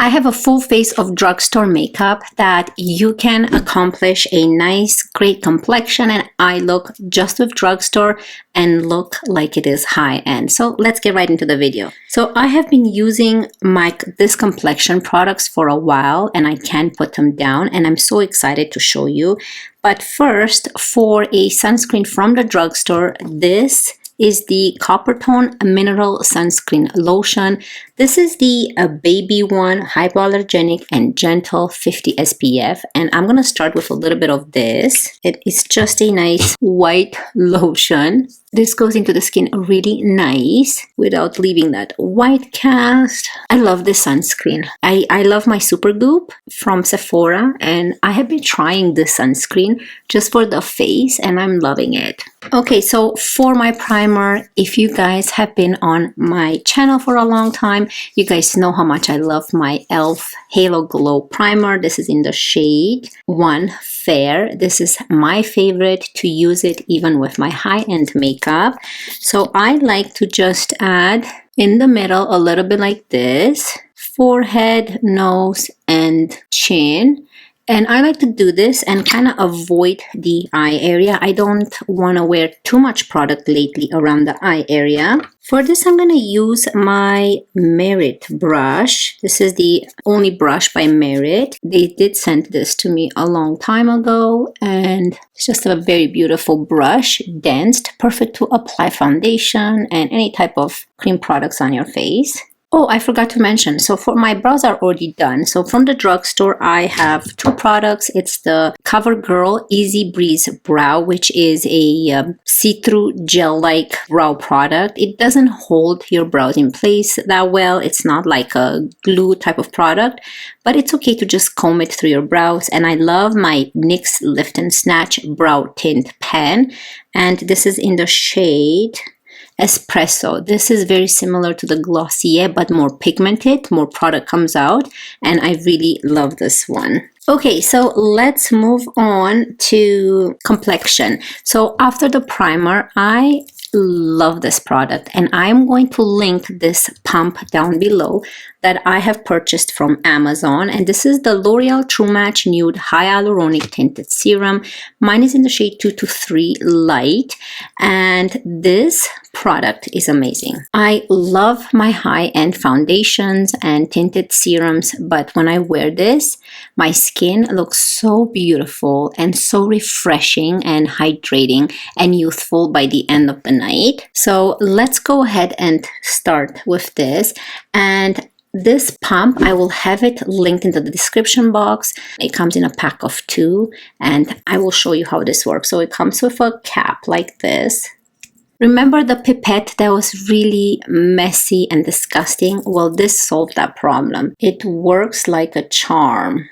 I have a full face of drugstore makeup that you can accomplish a nice, great complexion and eye look just with drugstore and look like it is high-end. So let's get right into the video. So I have been using this complexion products for a while and I can't put them down, and I'm so excited to show you. But first, for a sunscreen from the drugstore, this is the Coppertone Mineral Sunscreen Lotion. This is the baby one, hypoallergenic and gentle 50 SPF. And I'm going to start with a little bit of this. It is just a nice white lotion. This goes into the skin really nice without leaving that white cast. I love this sunscreen. I love my Super Goop from Sephora, and I have been trying this sunscreen just for the face and I'm loving it. Okay, so for my primer, if you guys have been on my channel for a long time, you guys know how much I love my e.l.f. Halo Glow Primer. This is in the shade 1 Fair. This is my favorite to use it even with my high-end makeup. So I like to just add in the middle a little bit like this, forehead, nose, and chin. And I like to do this and kind of avoid the eye area. I don't want to wear too much product lately around the eye area. For this, I'm going to use my Merit brush. This is the only brush by Merit. They did send this to me a long time ago, and it's just a very beautiful brush, dense, perfect to apply foundation and any type of cream products on your face. Oh, I forgot to mention, so for my brows are already done. So from the drugstore, I have 2 products. It's the Covergirl Easy Breeze Brow, which is a see-through gel-like brow product. It doesn't hold your brows in place that well. It's not like a glue type of product, but it's okay to just comb it through your brows. And I love my Nyx Lift and Snatch Brow Tint Pen, and this is in the shade Expresso. This is very similar to the Glossier but more pigmented, more product comes out, and I really love this one. Okay, so let's move on to complexion. So after the primer, I love this product and I'm going to link this pump down below that I have purchased from Amazon, and this is the Loreal True Match Nude Hyaluronic Tinted Serum. Mine is in the shade 2 to 3 Light, and this product is amazing. I love my high-end foundations and tinted serums, but when I wear this, my skin looks so beautiful and so refreshing and hydrating and youthful by the end of the night. So let's go ahead and start with this. And this pump, I will have it linked into the description box. It comes in a pack of 2, and I will show you how this works. So it comes with a cap like this. Remember the pipette that was really messy and disgusting? Well, this solved that problem. It works like a charm.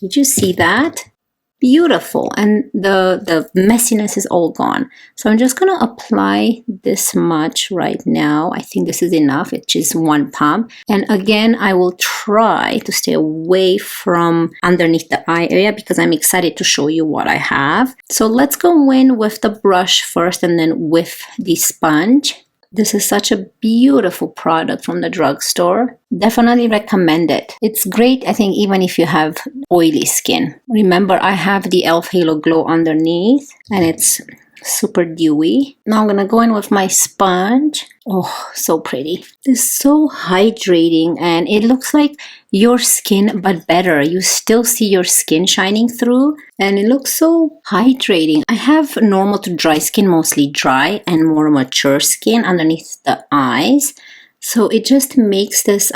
Did you see that? Beautiful, and the messiness is all gone. So I'm just going to apply this much right now. I think this is enough. It's just 1 pump. And again, I will try to stay away from underneath the eye area because I'm excited to show you what I have. So let's go in with the brush first and then with the sponge. This is such a beautiful product from the drugstore. Definitely recommend it. It's great, I think, even if you have oily skin. Remember, I have the e.l.f. Halo Glow underneath, and it's super dewy. Now I'm gonna go in with my sponge. Oh, so pretty. It's so hydrating, and it looks like your skin but better. You still see your skin shining through, and it looks so hydrating. I have normal to dry skin, mostly dry, and more mature skin underneath the eyes. So it just makes this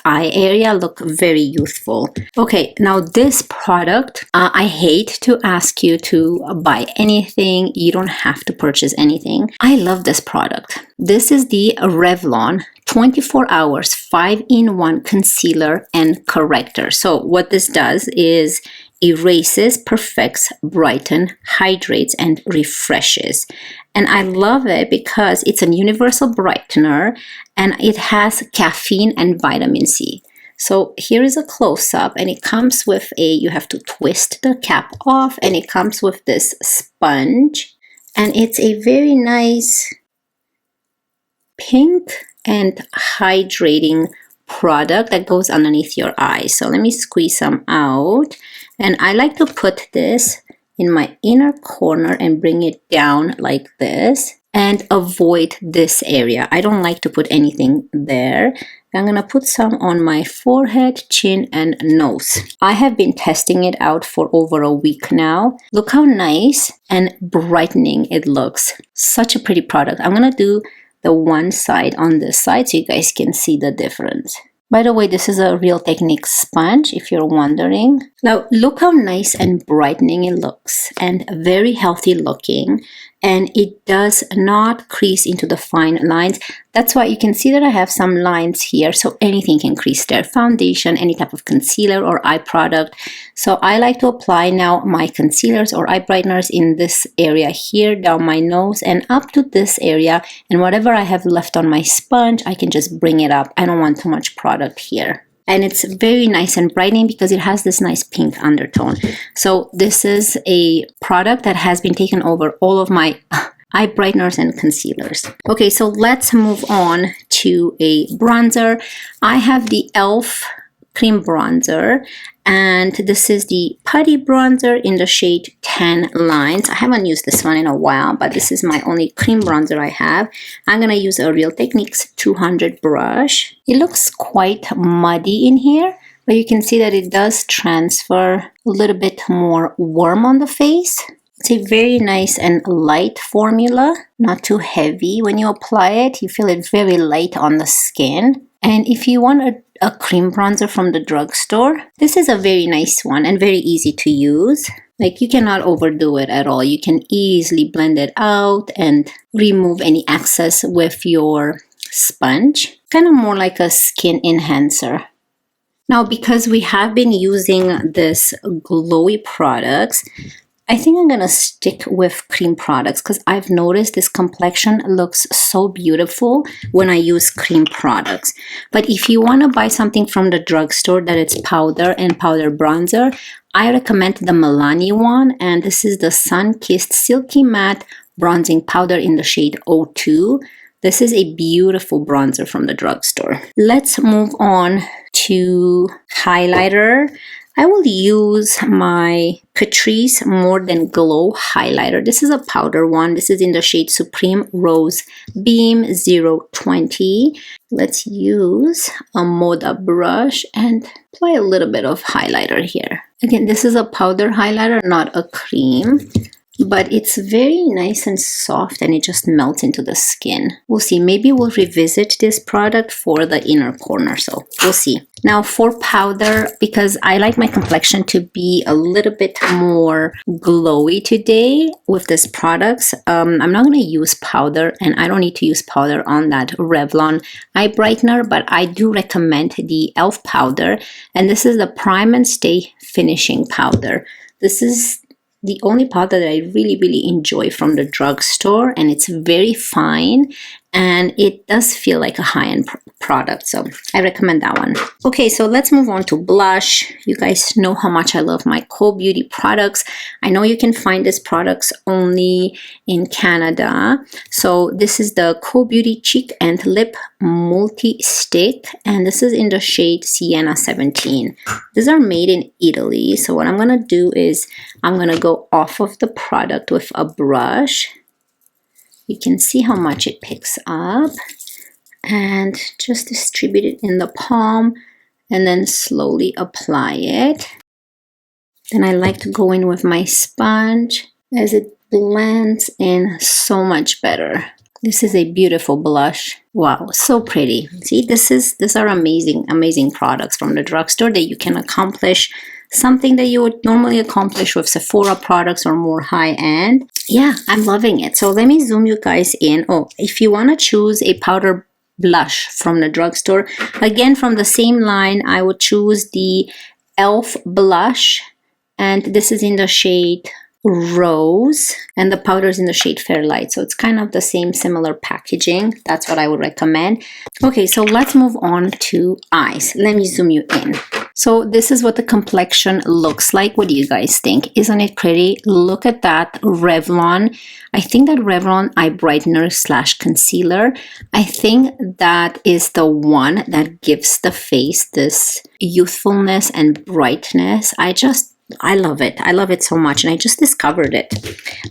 eye area look very youthful. Okay, now this product, I hate to ask you to buy anything. You don't have to purchase anything. I love this product. This is the Revlon 24 hours 5-in-1 concealer and corrector. So what this does is erases, perfects, brightens, hydrates, and refreshes. And I love it because it's a universal brightener and it has caffeine and vitamin C. So here is a close-up, and it comes with you have to twist the cap off, and it comes with this sponge, and it's a very nice pink and hydrating product that goes underneath your eyes. So let me squeeze some out, and I like to put this in my inner corner and bring it down like this and avoid this area. I don't like to put anything there. I'm gonna put some on my forehead, chin, and nose. I have been testing it out for over a week now. Look how nice and brightening it looks. Such a pretty product. I'm gonna do the one side on this side so you guys can see the difference. By the way, this is a Real Techniques sponge, if you're wondering. Now, look how nice and brightening it looks, and very healthy looking. And it does not crease into the fine lines. That's why you can see that I have some lines here, so anything can crease there. Foundation, any type of concealer or eye product. So I like to apply now my concealers or eye brighteners in this area here, down my nose and up to this area. And whatever I have left on my sponge, I can just bring it up. I don't want too much product here. And it's very nice and brightening because it has this nice pink undertone. So this is a product that has been taken over all of my eye brighteners and concealers. Okay, so let's move on to a bronzer. I have the e.l.f. cream bronzer, and this is the Putty bronzer in the shade 10 Lines. I haven't used this one in a while, but this is my only cream bronzer I have. I'm gonna use a Real Techniques 200 brush. It looks quite muddy in here, but you can see that it does transfer a little bit more warm on the face. It's a very nice and light formula, not too heavy. When you apply it, you feel it very light on the skin. And if you want a cream bronzer from the drugstore, this is a very nice one and very easy to use. Like, you cannot overdo it at all. You can easily blend it out and remove any excess with your sponge. Kind of more like a skin enhancer. Now, because we have been using this glowy products, I think I'm gonna stick with cream products because I've noticed this complexion looks so beautiful when I use cream products. But if you want to buy something from the drugstore that it's powder and powder bronzer, I recommend the Milani one, and this is the Sun Kissed Silky Matte Bronzing Powder in the shade 02. This is a beautiful bronzer from the drugstore. Let's move on to highlighter. I will use my Catrice More Than Glow highlighter. This is a powder one. This is in the shade Supreme Rose Beam 020. Let's use a Moda brush and apply a little bit of highlighter here. Again, this is a powder highlighter, not a cream. But it's very nice and soft and it just melts into the skin. We'll see. Maybe we'll revisit this product for the inner corner. So we'll see. Now for powder, because I like my complexion to be a little bit more glowy today with this products, I'm not going to use powder, and I don't need to use powder on that Revlon eye brightener, but I do recommend the e.l.f. powder. And this is the Prime and Stay Finishing Powder. This is the only powder that I really enjoy from the drugstore, and it's very fine and it does feel like a high-end product, so I recommend that one. Okay, so let's move on to blush. You guys know how much I love my Co Beauty products. I know you can find these products only in Canada. So this is the Co Beauty Cheek and Lip Multi-Stick, and this is in the shade Sienna 17. These are made in Italy, so what I'm gonna do is I'm gonna go off of the product with a brush. You can see how much it picks up, and just distribute it in the palm and then slowly apply it. Then I like to go in with my sponge as it blends in so much better. This is a beautiful blush. Wow, so pretty. See, these are amazing products from the drugstore that you can accomplish something that you would normally accomplish with Sephora products or more high-end. Yeah, I'm loving it. So let me zoom you guys in. Oh, if you want to choose a powder blush from the drugstore, again from the same line, I would choose the e.l.f. blush, and this is in the shade Rose, and the powder is in the shade Fairlight, so it's kind of the same similar packaging. That's what I would recommend. Okay, so let's move on to eyes. Let me zoom you in. So this is what the complexion looks like. What do you guys think? Isn't it pretty? Look at that Revlon. I think that Revlon eye brightener slash concealer, I think that is the one that gives the face this youthfulness and brightness. I love it. I love it so much, and I just discovered it.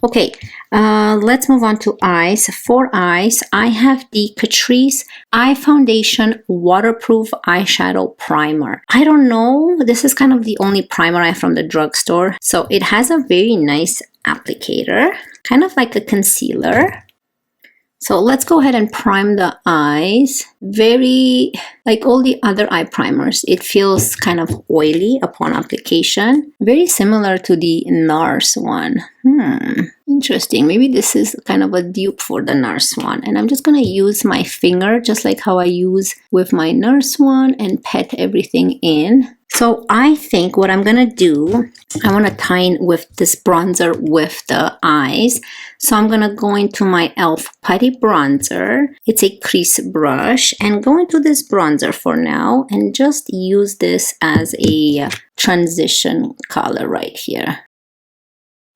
Okay, let's move on to eyes. For eyes, I have the Catrice Eye Foundation Waterproof Eyeshadow Primer. I don't know, this is kind of the only primer I have from the drugstore. So it has a very nice applicator, kind of like a concealer. So let's go ahead and prime the eyes. Very, like all the other eye primers, it feels kind of oily upon application. Very similar to the NARS one. Interesting. Maybe this is kind of a dupe for the NARS one. And I'm just going to use my finger, just like how I use with my NARS one, and pat everything in. So I think what I'm going to do, I want to tie in with this bronzer with the eyes. So I'm going to go into my e.l.f. Putty bronzer. It's a crease brush, and go into this bronzer for now and just use this as a transition color right here.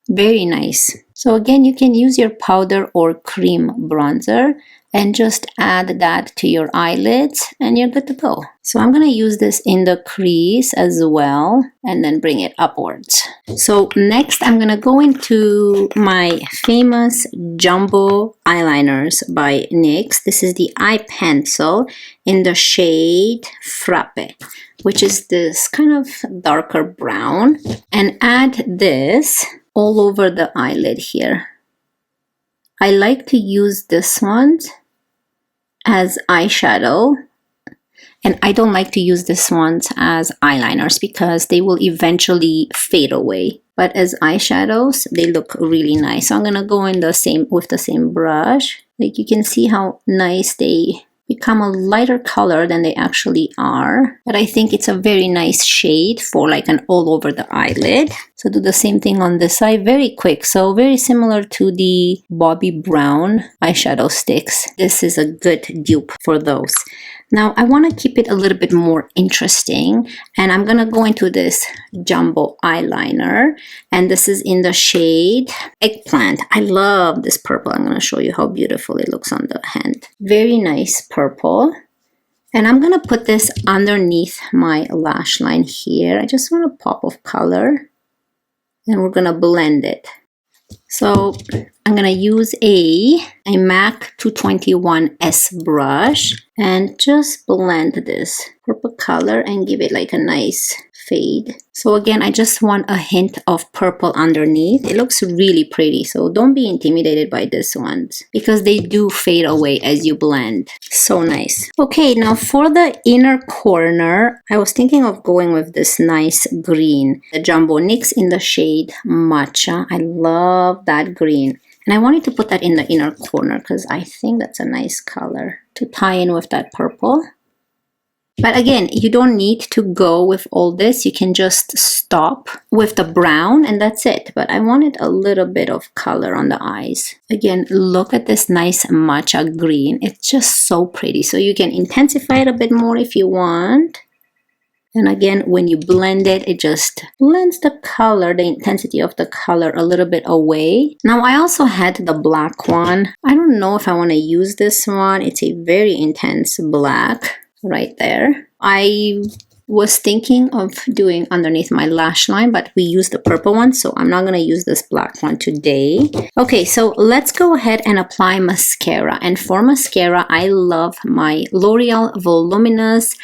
Very nice. So again, you can use your powder or cream bronzer and just add that to your eyelids and you're good to go. So I'm going to use this in the crease as well and then bring it upwards. So next I'm going to go into my famous jumbo eyeliners by NYX. This is the eye pencil in the shade Frappe, which is this kind of darker brown, and add this all over the eyelid here. I like to use this one as eyeshadow, and I don't like to use this ones as eyeliners because they will eventually fade away. But as eyeshadows, they look really nice. So I'm gonna go in with the same brush. Like you can see how nice they become a lighter color than they actually are. But I think it's a very nice shade for like an all over the eyelid. So do the same thing on this side, very quick. So very similar to the Bobbi Brown eyeshadow sticks. This is a good dupe for those. Now I want to keep it a little bit more interesting, and I'm going to go into this jumbo eyeliner, and this is in the shade Eggplant. I love this purple. I'm going to show you how beautiful it looks on the hand. Very nice purple. And I'm going to put this underneath my lash line here. I just want a pop of color, and we're going to blend it. So I'm going to use a MAC 221S brush and just blend this purple color and give it like a nice fade. So again, I just want a hint of purple underneath. It looks really pretty, so don't be intimidated by this ones because they do fade away as you blend. So nice. Okay, now for the inner corner, I was thinking of going with this nice green, the Jumbo NYX in the shade Matcha. I love that green. And I wanted to put that in the inner corner because I think that's a nice color to tie in with that purple. But again, you don't need to go with all this. You can just stop with the brown and that's it. But I wanted a little bit of color on the eyes. Again, look at this nice matcha green. It's just so pretty. So you can intensify it a bit more if you want. And again, when you blend it, it just blends the color, the intensity of the color a little bit away. Now, I also had the black one. I don't know if I want to use this one. It's a very intense black right there. I was thinking of doing underneath my lash line, but we used the purple one, so I'm not going to use this black one today. Okay, so let's go ahead and apply mascara. And for mascara, I love my Loreal Voluminous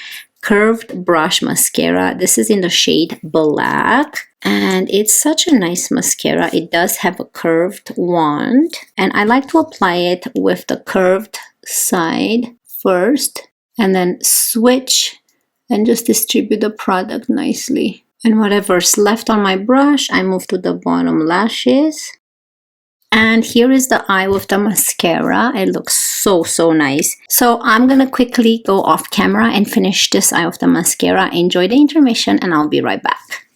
Curved Brush Mascara. This is in the shade Black, and it's such a nice mascara. It does have a curved wand, and I like to apply it with the curved side first, and then switch and just distribute the product nicely. And whatever's left on my brush, I move to the bottom lashes. And here is the eye with the mascara. It looks so nice. So I'm gonna quickly go off camera and finish this eye with the mascara. Enjoy the intermission and I'll be right back.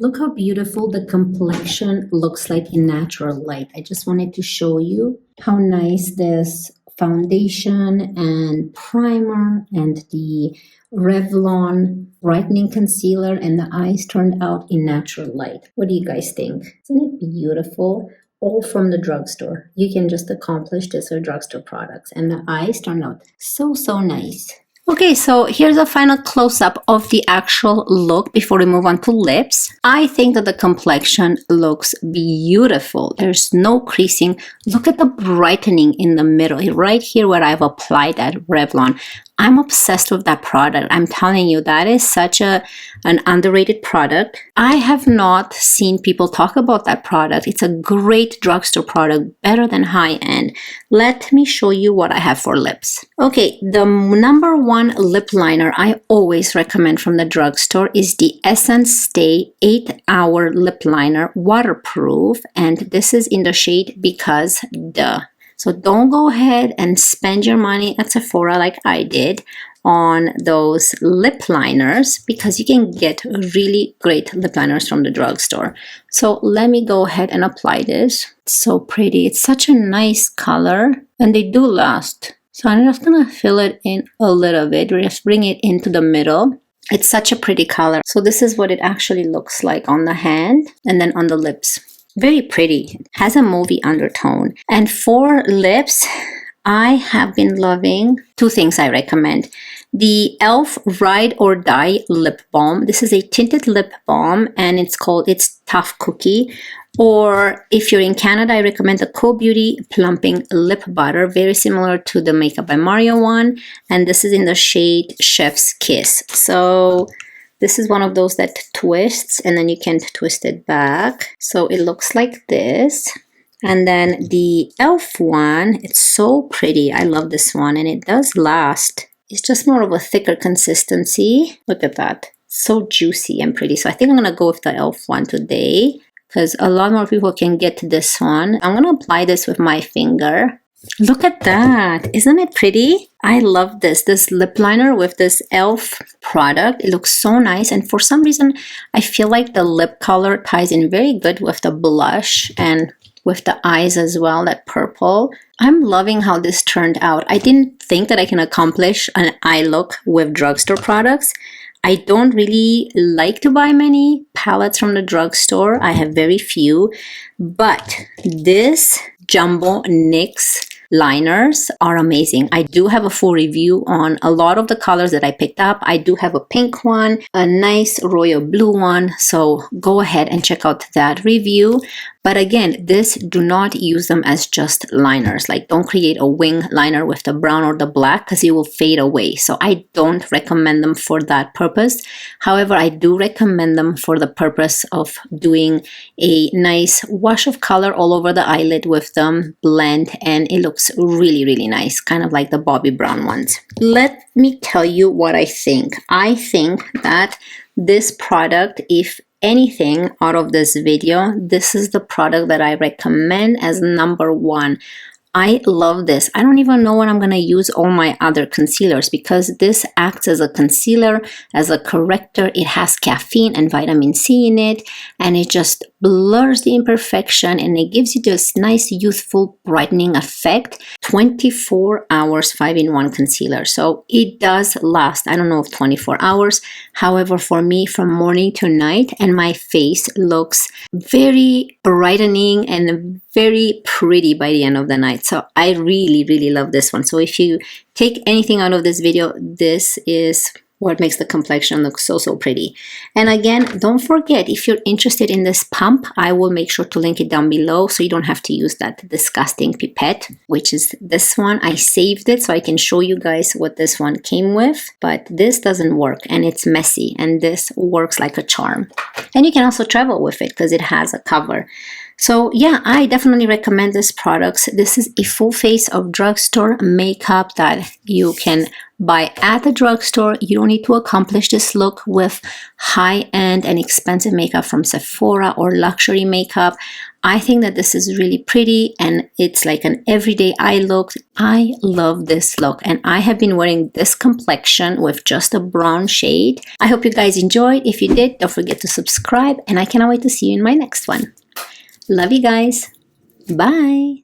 Look how beautiful the complexion looks like in natural light. I just wanted to show you how nice this foundation and primer and the Revlon brightening concealer and the eyes turned out in natural light. What do you guys think? Isn't it beautiful? All from the drugstore. You can just accomplish this with drugstore products, and the eyes turned out so nice. Okay, so here's a final close-up of the actual look before we move on to lips. I think that the complexion looks beautiful. There's no creasing. Look at the brightening in the middle, right here where I've applied that Revlon. I'm obsessed with that product. I'm telling you, that is such an underrated product. I have not seen people talk about that product. It's a great drugstore product, better than high-end. Let me show you what I have for lips. Okay, the number one lip liner I always recommend from the drugstore is the Essence Stay 8-Hour Lip Liner, waterproof, and this is in the shade Because Duh. So don't go ahead and spend your money at Sephora like I did on those lip liners, because you can get really great lip liners from the drugstore. So let me go ahead and apply this. It's so pretty. It's such a nice color and they do last. So I'm just gonna fill it in a little bit. Just bring it into the middle. It's such a pretty color. So this is what it actually looks like on the hand and then on the lips. Very pretty. It has a movie undertone. And for lips, I have been loving two things I recommend. The e.l.f. Ride or Die Lip Balm. This is a tinted lip balm and it's Tough Cookie. Or if you're in Canada, I recommend the Co-Beauty Plumping Lip Butter. Very similar to the Makeup by Mario one. And this is in the shade Chef's Kiss. So this is one of those that twists and then you can twist it back. So it looks like this. And then the e.l.f. one, it's so pretty. I love this one and it does last. It's just more of a thicker consistency. Look at that. So juicy and pretty. So I think I'm going to go with the e.l.f. one today, because a lot more people can get this one. I'm going to apply this with my finger. Look at that. Isn't it pretty? I love this lip liner with this e.l.f. product. It looks so nice. And for some reason, I feel like the lip color ties in very good with the blush and with the eyes as well, that purple. I'm loving how this turned out. I didn't think that I can accomplish an eye look with drugstore products. I don't really like to buy many palettes from the drugstore. I have very few, but this jumbo NYX liners are amazing. I do have a full review on a lot of the colors that I picked up. I do have a pink one, a nice royal blue one, so go ahead and check out that review. But again, do not use them as just liners. Like, don't create a wing liner with the brown or the black because it will fade away. So I don't recommend them for that purpose. However, I do recommend them for the purpose of doing a nice wash of color all over the eyelid with them, blend, and it looks really nice, kind of like the Bobbi Brown ones. Let me tell you what I think. I think that this product, if anything out of this video, this is the product that I recommend as number one. I love this. I don't even know when I'm going to use all my other concealers, because this acts as a concealer, as a corrector. It has caffeine and vitamin C in it, and it just blurs the imperfection and it gives you this nice youthful brightening effect. 24 hours 5-in-1 concealer. So it does last, I don't know if 24 hours. However, for me, from morning to night, and my face looks very brightening and very pretty by the end of the night. So I really love this one. So if you take anything out of this video, this is what makes the complexion look so pretty. And again, don't forget, if you're interested in this pump, I will make sure to link it down below so you don't have to use that disgusting pipette, which is this one. I saved it so I can show you guys what this one came with, but this doesn't work and it's messy, and this works like a charm. And you can also travel with it because it has a cover. So yeah, I definitely recommend this product. This is a full face of drugstore makeup that you can buy at the drugstore. You don't need to accomplish this look with high-end and expensive makeup from Sephora or luxury makeup. I think that this is really pretty and it's like an everyday eye look. I love this look and I have been wearing this complexion with just a brown shade. I hope you guys enjoyed. If you did, don't forget to subscribe and I cannot wait to see you in my next one. Love you guys. Bye.